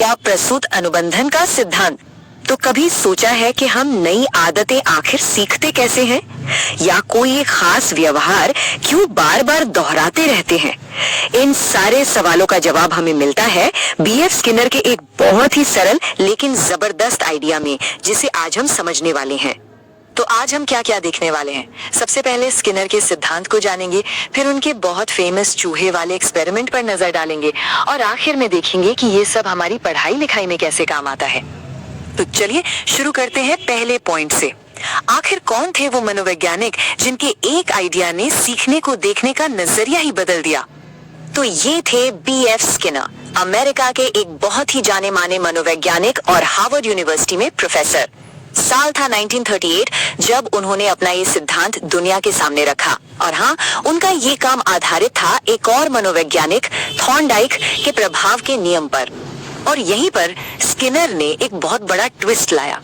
क्रिया प्रसूत अनुबंधन का सिद्धांत। तो कभी सोचा है कि हम नई आदतें आखिर सीखते कैसे हैं, या कोई एक खास व्यवहार क्यों बार बार दोहराते रहते हैं? इन सारे सवालों का जवाब हमें मिलता है बीएफ स्किनर के एक बहुत ही सरल लेकिन जबरदस्त आइडिया में, जिसे आज हम समझने वाले हैं। तो आज हम क्या क्या देखने वाले हैं? सबसे पहले स्किनर के सिद्धांत को जानेंगे, फिर उनके बहुत फेमस चूहे वाले एक्सपेरिमेंट पर नजर डालेंगे, और आखिर में देखेंगे कि ये सब हमारी पढ़ाई लिखाई में कैसे काम आता है। तो चलिए शुरू करते हैं पहले पॉइंट से। आखिर कौन थे वो मनोवैज्ञानिक जिनके एक आइडिया ने सीखने को देखने का नजरिया ही बदल दिया? तो ये थे बीएफ स्किनर, अमेरिका के एक बहुत ही जाने माने मनोवैज्ञानिक और हार्वर्ड यूनिवर्सिटी में प्रोफेसर। साल था 1938 जब उन्होंने अपना ये सिद्धांत दुनिया के सामने रखा। और हाँ, उनका ये काम आधारित था एक और मनोवैज्ञानिक थॉर्नडाइक के प्रभाव के नियम पर। और यहीं पर स्किनर ने एक बहुत बड़ा ट्विस्ट लाया।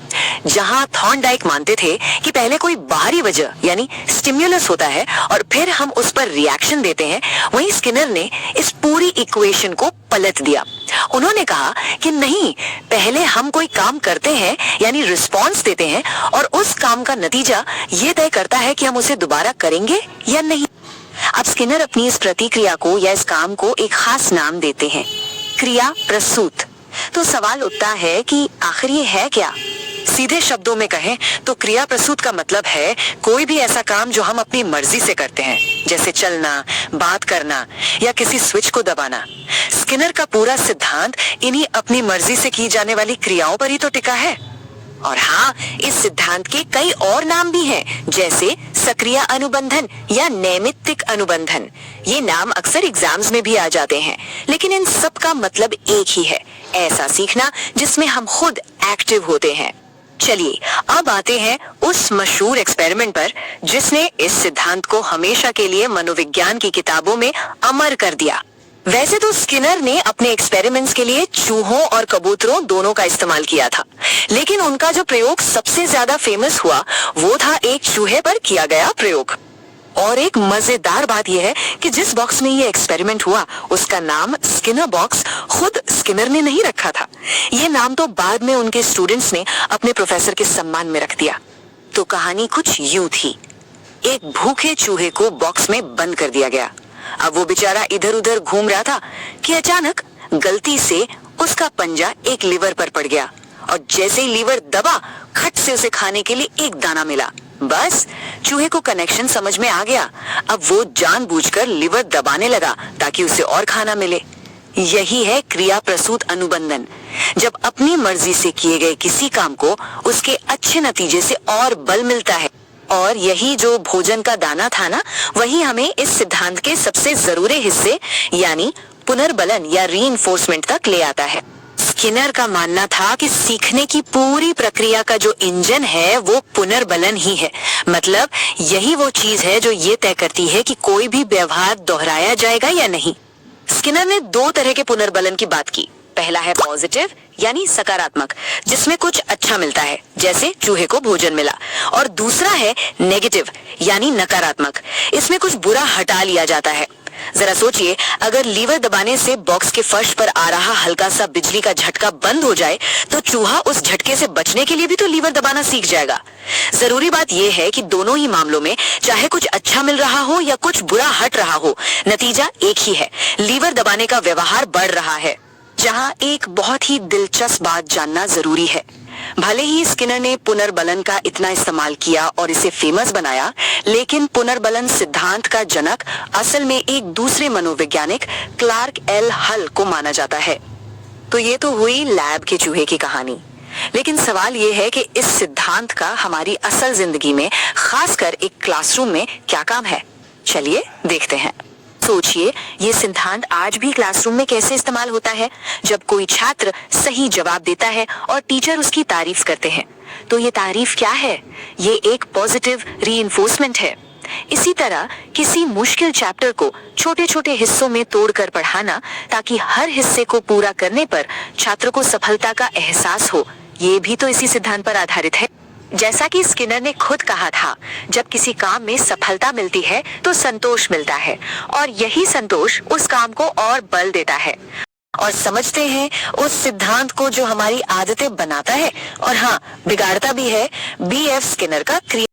जहां थॉर्नडाइक मानते थे कि पहले कोई बाहरी वजह यानी स्टिम्युलस होता है और फिर हम उस पर रिएक्शन देते हैं, वहीं स्किनर ने इस पूरी इक्वेशन को पलट दिया। उन्होंने कहा कि नहीं, पहले हम कोई काम करते हैं यानी रिस्पॉन्स देते हैं, और उस काम का नतीजा ये तय करता है कि हम उसे दोबारा करेंगे या नहीं। अब स्किनर अपनी इस प्रतिक्रिया को या इस काम को एक खास नाम देते हैं, क्रिया प्रसूत। तो सवाल उठता है कि आखिर ये है क्या? सीधे शब्दों में कहें तो क्रिया प्रसूत का मतलब है कोई भी ऐसा काम जो हम अपनी मर्जी से करते हैं, जैसे चलना, बात करना या किसी स्विच को दबाना। स्किनर का पूरा सिद्धांत इन्हीं अपनी मर्जी से की जाने वाली क्रियाओं पर ही तो टिका है। और हाँ, इस सिद्धांत के कई और नाम भी हैं, जैसे सक्रिय अनुबंधन या नैमित्तिक अनुबंधन। ये नाम अक्सर एग्जाम्स में भी आ जाते हैं, लेकिन इन सब का मतलब एक ही है, ऐसा सीखना जिसमें हम खुद एक्टिव होते हैं। चलिए अब आते हैं उस मशहूर एक्सपेरिमेंट पर जिसने इस सिद्धांत को हमेशा के लिए मनोविज्ञान की किताबों में अमर कर दिया। वैसे तो स्किनर ने अपने एक्सपेरिमेंट्स के लिए चूहों और कबूतरों दोनों का इस्तेमाल किया था, लेकिन उनका जो प्रयोग सबसे ज्यादा फेमस हुआ वो था एक चूहे पर किया गया प्रयोग। और एक मजेदार बात यह है कि जिस बॉक्स में ये एक्सपेरिमेंट हुआ उसका नाम स्किनर बॉक्स खुद स्किनर ने नहीं रखा था। ये नाम तो बाद में उनके स्टूडेंट्स ने अपने प्रोफेसर के सम्मान में रख दिया। तो कहानी कुछ यूं थी। एक भूखे चूहे को बॉक्स में बंद कर दिया गया। अब वो बेचारा इधर उधर घूम रहा था कि अचानक गलती से उसका पंजा एक लीवर पर पड़ गया, और जैसे ही लीवर दबा, खट से उसे खाने के लिए एक दाना मिला। बस चूहे को कनेक्शन समझ में आ गया। अब वो जानबूझकर लीवर दबाने लगा ताकि उसे और खाना मिले। यही है क्रिया प्रसूत अनुबंधन। जब अपनी मर्जी से किए गए किसी काम को उसके अच्छे नतीजे से और बल मिलता है। और यही जो भोजन का दाना था ना, वही हमें इस सिद्धांत के सबसे जरूरी हिस्से यानी पुनर्बलन या रीइंफोर्समेंट तक ले आता है। स्किनर का मानना था कि सीखने की पूरी प्रक्रिया का जो इंजन है वो पुनर्बलन ही है। मतलब यही वो चीज है जो ये तय करती है कि कोई भी व्यवहार दोहराया जाएगा या नहीं। स्किनर ने दो तरह के पुनर्बलन की बात की। पहला है पॉजिटिव यानी सकारात्मक, जिसमें कुछ अच्छा मिलता है, जैसे चूहे को भोजन मिला। और दूसरा है नेगेटिव यानी नकारात्मक, इसमें कुछ बुरा हटा लिया जाता है। जरा सोचिए, अगर लीवर दबाने से बॉक्स के फर्श पर आ रहा हल्का सा बिजली का झटका बंद हो जाए तो चूहा उस झटके से बचने के लिए भी तो लीवर दबाना सीख जाएगा। जरूरी बात यह है कि दोनों ही मामलों में चाहे कुछ अच्छा मिल रहा हो या कुछ बुरा हट रहा हो, नतीजा एक ही है, लीवर दबाने का व्यवहार बढ़ रहा है। जहां एक बहुत ही दिलचस्प बात जानना जरूरी है। भले ही स्किनर ने पुनर्बलन का इतना इस्तेमाल किया और इसे फेमस बनाया, लेकिन पुनर्बलन सिद्धांत का जनक असल में एक दूसरे मनोवैज्ञानिक क्लार्क एल हल को माना जाता है। तो ये तो हुई लैब के चूहे की कहानी, लेकिन सवाल ये है कि इस सिद्धांत का हमारी असल जिंदगी में, खासकर एक क्लासरूम में क्या काम है? चलिए देखते हैं। सोचिए, ये सिद्धांत आज भी क्लासरूम में कैसे इस्तेमाल होता है। जब कोई छात्र सही जवाब देता है और टीचर उसकी तारीफ करते हैं, तो ये तारीफ क्या है? ये एक पॉजिटिव रीइंफोर्समेंट है। इसी तरह किसी मुश्किल चैप्टर को छोटे छोटे हिस्सों में तोड़कर पढ़ाना ताकि हर हिस्से को पूरा करने पर छात्र को सफलता का एहसास हो, ये भी तो इसी सिद्धांत पर आधारित है। जैसा कि स्किनर ने खुद कहा था, जब किसी काम में सफलता मिलती है तो संतोष मिलता है, और यही संतोष उस काम को और बल देता है। और समझते हैं उस सिद्धांत को जो हमारी आदतें बनाता है और हाँ बिगाड़ता भी है, B.F. स्किनर का क्रिया